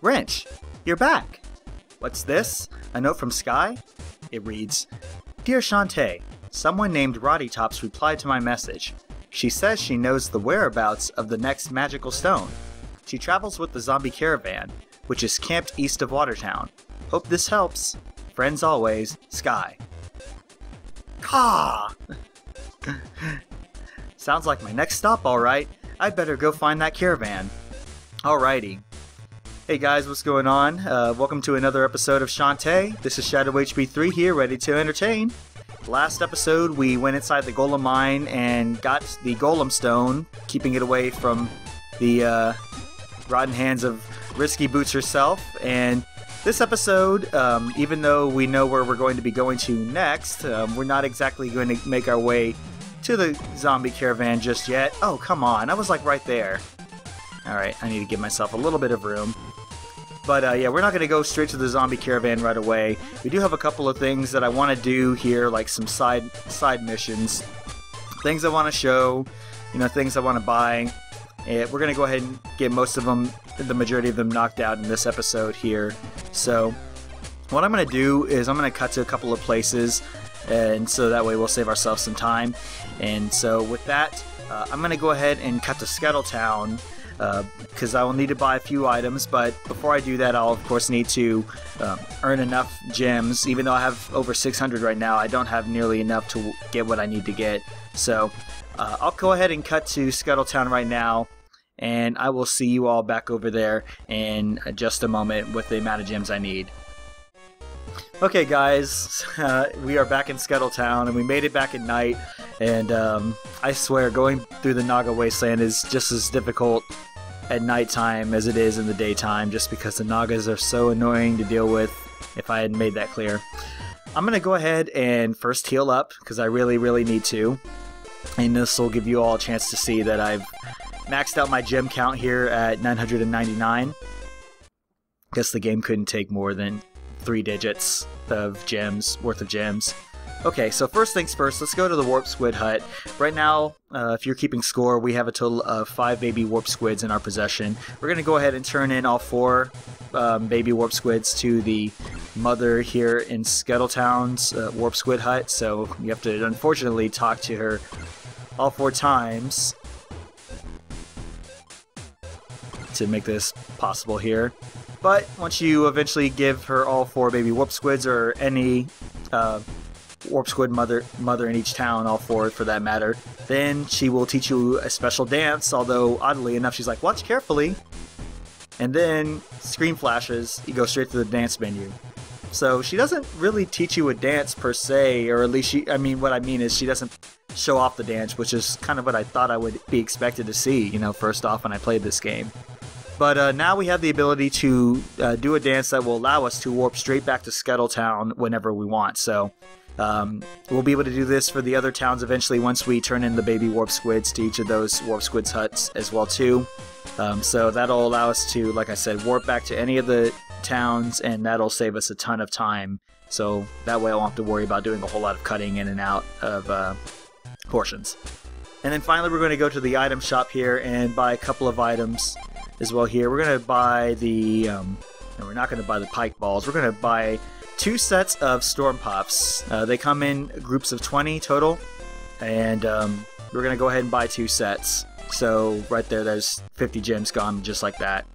Wrench, you're back! What's this? A note from Sky? It reads, Dear Shantae, someone named Roddy Tops replied to my message. She says she knows the whereabouts of the next magical stone. She travels with the zombie caravan, which is camped east of Watertown. Hope this helps. Friends always, Sky. Caw! Sounds like my next stop, alright. I'd better go find that caravan. Alrighty. Hey guys, what's going on? Welcome to another episode of Shantae. This is Shadow HB3 here, ready to entertain. Last episode, we went inside the golem mine and got the golem stone, keeping it away from the rotten hands of Risky Boots herself. And this episode, even though we know where we're going to be going to next, we're not exactly going to make our way to the zombie caravan just yet. Oh, come on, I was like right there. Alright, I need to give myself a little bit of room. But yeah, we're not going to go straight to the zombie caravan right away. We do have a couple of things that I want to do here, like some side missions. Things I want to show, things I want to buy. And we're going to go ahead and get most of them, the majority of them knocked out in this episode here. So what I'm going to do is I'm going to cut to a couple of places, and so that way we'll save ourselves some time. And so with that, I'm going to go ahead and cut to Scuttletown, because I will need to buy a few items, but before I do that, I'll of course need to earn enough gems. Even though I have over 600 right now, I don't have nearly enough to get what I need to get. So I'll go ahead and cut to Scuttletown right now, and I will see you all back over there in just a moment with the amount of gems I need. Okay guys, we are back in Scuttletown, and we made it back at night, and I swear going through the Naga Wasteland is just as difficult at nighttime as it is in the daytime, just because the Nagas are so annoying to deal with, if I hadn't made that clear. I'm going to go ahead and first heal up, because I really need to, and this will give you all a chance to see that I've maxed out my gem count here at 999. Guess the game couldn't take more than 3 digits of gems, worth of gems. Okay, so first things first, let's go to the Warp Squid Hut. Right now, if you're keeping score, we have a total of 5 baby Warp Squids in our possession. We're going to go ahead and turn in all 4 baby Warp Squids to the mother here in Scuttletown's Warp Squid Hut, so you have to unfortunately talk to her all 4 times to make this possible here. But once you eventually give her all 4 baby Warp Squids, or any Warp Squid mother in each town, all 4 for that matter, then she will teach you a special dance, although oddly enough she's like, watch carefully, and then screen flashes, you go straight to the dance menu. So she doesn't really teach you a dance per se, or at least what I mean is she doesn't show off the dance, which is kind of what I thought I would be expected to see, first off when I played this game. But now we have the ability to do a dance that will allow us to warp straight back to Scuttletown whenever we want. So we'll be able to do this for the other towns eventually once we turn in the baby Warp Squids to each of those Warp Squids huts as well too. So that'll allow us to, like I said, warp back to any of the towns, and that'll save us a ton of time. So that way I won't have to worry about doing a whole lot of cutting in and out of portions. And then finally we're going to go to the item shop here and buy a couple of items as well here. We're going to buy the, no, we're not going to buy the pike balls. We're going to buy 2 sets of storm puffs. They come in groups of 20 total, and we're going to go ahead and buy 2 sets. So right there, there's 50 gems gone just like that.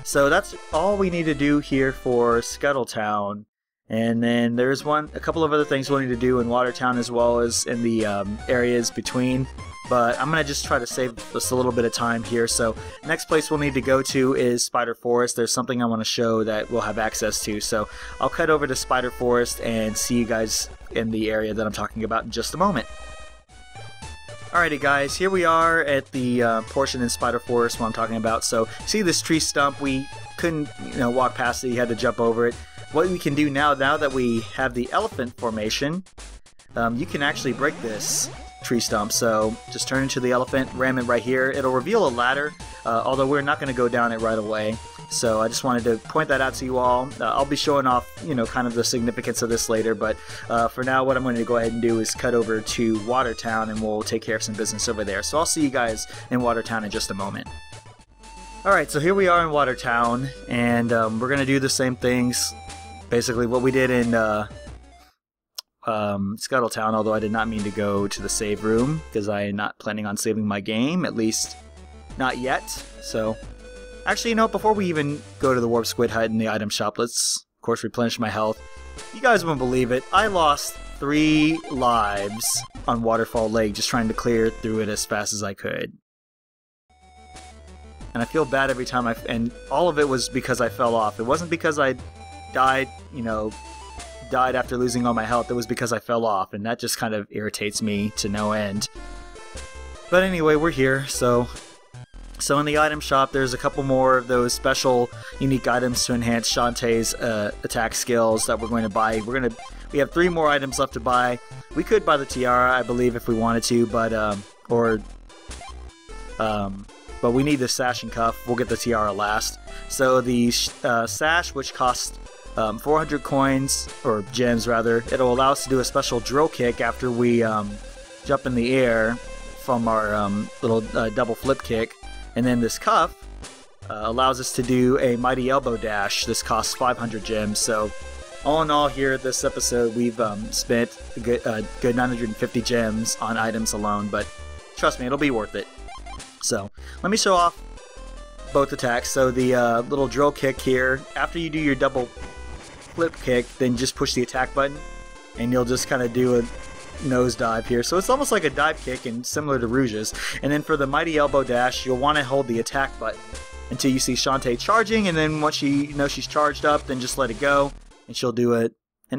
So that's all we need to do here for Scuttletown. And then there's a couple of other things we'll need to do in Watertown as well as in the areas between. But I'm going to just try to save us a little bit of time here. So next place we'll need to go to is Spider Forest. There's something I want to show that we'll have access to. So I'll cut over to Spider Forest and see you guys in the area that I'm talking about in just a moment. Alrighty guys, here we are at the portion in Spider Forest what I'm talking about. So see this tree stump, we couldn't walk past it, you had to jump over it. What we can do now that we have the elephant formation, you can actually break this tree stump. So just turn into the elephant, ram it right here. It'll reveal a ladder, although we're not going to go down it right away. So I just wanted to point that out to you all. I'll be showing off, kind of the significance of this later, but for now what I'm going to go ahead and do is cut over to Watertown and we'll take care of some business over there. So I'll see you guys in Watertown in just a moment. Alright, so here we are in Watertown, and we're going to do the same things, basically what we did in Scuttletown, although I did not mean to go to the save room, because I am not planning on saving my game, at least not yet. So, actually, you know, before we even go to the Warp Squid Hut in the item shop, let's, of course, replenish my health. You guys won't believe it, I lost 3 lives on Waterfall Lake just trying to clear through it as fast as I could. And I feel bad every time and all of it was because I fell off. It wasn't because I died, you know, died after losing all my health. It was because I fell off, and that just kind of irritates me to no end. But anyway, we're here, so in the item shop, there's a couple more of those special unique items to enhance Shantae's attack skills that we're going to buy. We have 3 more items left to buy. We could buy the tiara, I believe, if we wanted to, but we need the sash and cuff. We'll get the tiara last. So the sash, which costs 400 coins, or gems rather, it'll allow us to do a special drill kick after we jump in the air from our little double flip kick. And then this cuff allows us to do a mighty elbow dash. This costs 500 gems. So all in all here, this episode, we've spent a good 950 gems on items alone, but trust me, it'll be worth it. So, let me show off both attacks. So the little drill kick here, after you do your double flip kick, then just push the attack button, and you'll just kind of do a nosedive here. So it's almost like a dive kick and similar to Rouge's. And then for the mighty elbow dash, you'll want to hold the attack button until you see Shantae charging, and then once you know she's charged up, then just let it go, and she'll do an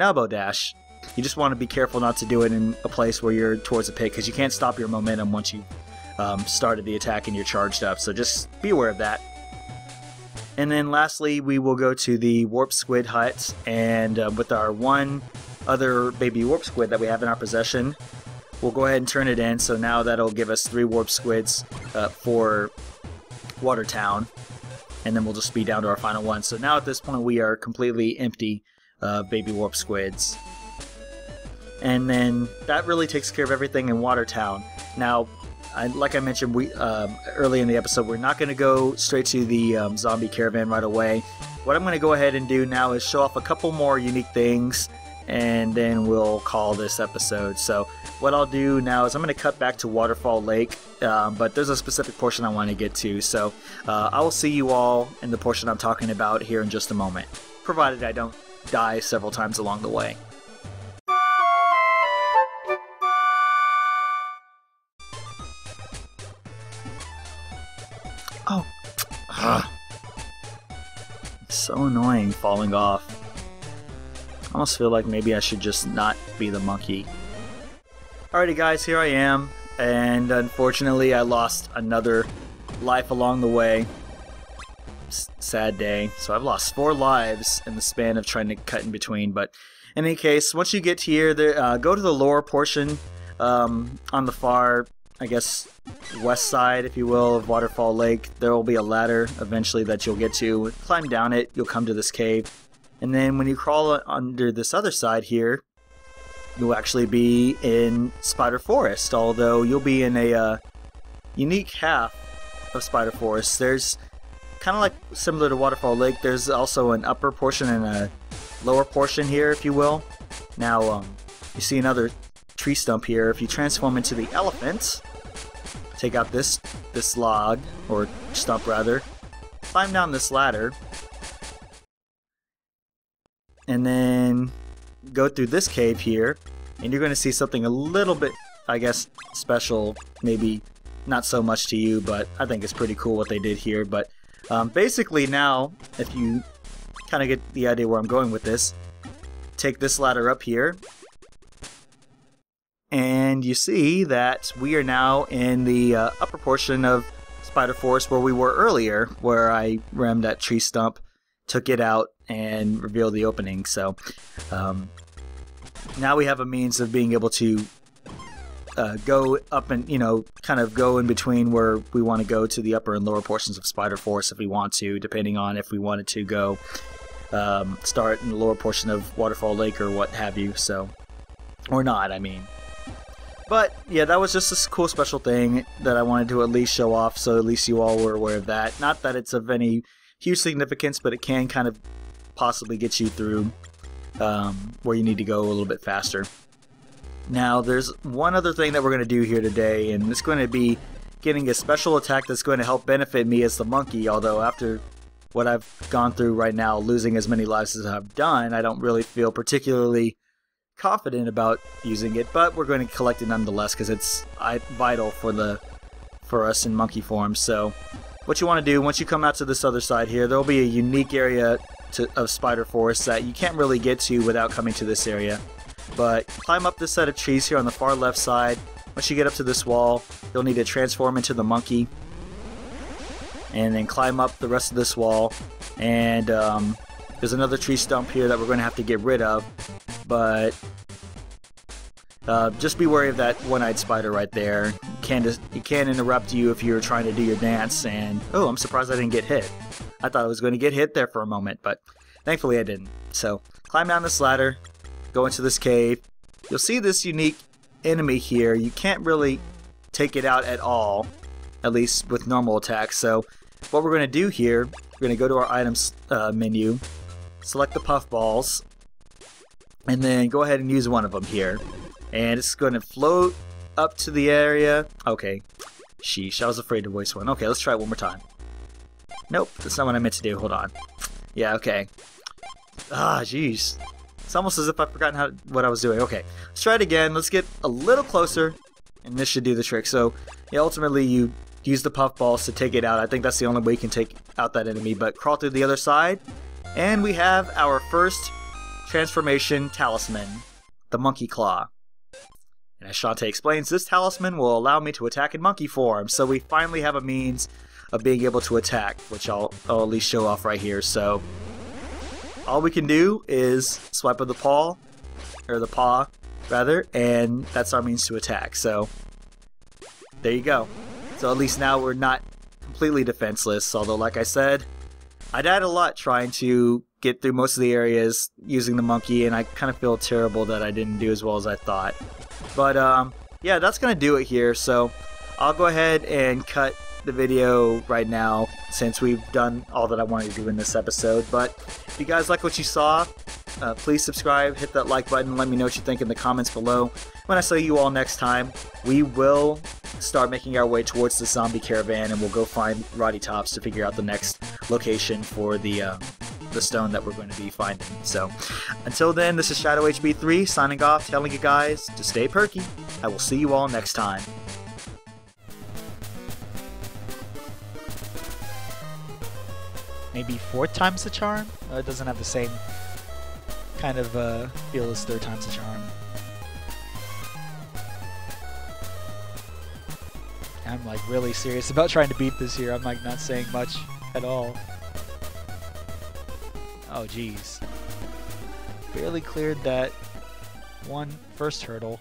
elbow dash. You just want to be careful not to do it in a place where you're towards the pit, because you can't stop your momentum once you started the attack and you're charged up, so just be aware of that. And then lastly, we will go to the Warp Squid Hut, and with our one other baby Warp Squid that we have in our possession, we'll go ahead and turn it in. So now that'll give us 3 Warp Squids for Watertown, and then we'll just be down to our final one. So now at this point we are completely empty of baby Warp Squids. And then that really takes care of everything in Watertown. Now, like I mentioned early in the episode, we're not going to go straight to the zombie caravan right away. What I'm going to go ahead and do now is show off a couple more unique things, and then we'll call this episode. So what I'll do now is I'm going to cut back to Waterfall Lake, but there's a specific portion I want to get to. So I will see you all in the portion I'm talking about here in just a moment, provided I don't die several times along the way. Oh, so annoying falling off. I almost feel like maybe I should just not be the monkey. Alrighty guys, here I am, and unfortunately I lost another life along the way. Sad day. So I've lost 4 lives in the span of trying to cut in between, but in any case, once you get here, go to the lower portion on the far, I guess, west side, if you will, of Waterfall Lake. There will be a ladder eventually that you'll get to. Climb down it, you'll come to this cave. And then when you crawl under this other side here, you'll actually be in Spider Forest, although you'll be in a unique half of Spider Forest. There's kind of like similar to Waterfall Lake, there's also an upper portion and a lower portion here, if you will. Now, you see another tree stump here. If you transform into the elephant, take out this log, or stump rather, climb down this ladder, and then go through this cave here, and you're going to see something a little bit, I guess, special. Maybe not so much to you, but I think it's pretty cool what they did here. But basically now, if you kind of get the idea where I'm going with this, take this ladder up here, and you see that we are now in the upper portion of Spider Forest where we were earlier, where I rammed that tree stump, took it out, and revealed the opening. So now we have a means of being able to go up and, kind of go in between where we want to go to the upper and lower portions of Spider Forest if we want to, depending on if we wanted to go start in the lower portion of Waterfall Lake or what have you, so, or not, I mean. But yeah, that was just a cool special thing that I wanted to at least show off, so at least you all were aware of that. Not that it's of any huge significance, but it can kind of possibly get you through where you need to go a little bit faster. Now, there's one other thing that we're going to do here today, and it's going to be getting a special attack that's going to help benefit me as the monkey, although after what I've gone through right now, losing as many lives as I've done, I don't really feel particularly confident about using it, but we're going to collect it nonetheless because it's vital for us in monkey form. So what you want to do, once you come out to this other side here, there'll be a unique area of Spider Forest that you can't really get to without coming to this area. But climb up this set of trees here on the far left side. Once you get up to this wall, you'll need to transform into the monkey, and then climb up the rest of this wall. And there's another tree stump here that we're going to have to get rid of, but just be wary of that one-eyed spider right there. It can interrupt you if you're trying to do your dance, and oh, I'm surprised I didn't get hit. I thought I was going to get hit there for a moment, but thankfully I didn't. So climb down this ladder, go into this cave. You'll see this unique enemy here. You can't really take it out at all, at least with normal attacks. So what we're going to do here, we're going to go to our items menu, select the puffballs, and then go ahead and use one of them here. And it's going to float up to the area. Okay, sheesh, I was afraid to waste one. Okay, let's try it one more time. Nope, that's not what I meant to do. Hold on. Yeah, okay. Ah, jeez. It's almost as if I've forgotten what I was doing. Okay, let's try it again. Let's get a little closer, and this should do the trick. So, yeah, ultimately you use the puffballs to take it out. I think that's the only way you can take out that enemy. But crawl through the other side, and we have our first transformation talisman, the monkey claw. And as Shantae explains, this talisman will allow me to attack in monkey form. So we finally have a means of being able to attack, which I'll at least show off right here. So all we can do is swipe of the paw, and that's our means to attack. So there you go. So at least now we're not completely defenseless, although like I said, I died a lot trying to get through most of the areas using the monkey, and I kind of feel terrible that I didn't do as well as I thought. But yeah, that's going to do it here. So I'll go ahead and cut the video right now since we've done all that I wanted to do in this episode. But if you guys like what you saw, please subscribe, hit that like button, let me know what you think in the comments below. When I see you all next time, we will start making our way towards the zombie caravan, and we'll go find Roddy Tops to figure out the next location for the stone that we're going to be finding. So until then, this is Shadow HB3 signing off, telling you guys to stay perky. I will see you all next time. Maybe 4 times the charm? It doesn't have the same kind of feel as 3 times the charm. I'm like really serious about trying to beat this here. I'm like not saying much at all. Oh geez. Barely cleared that first hurdle.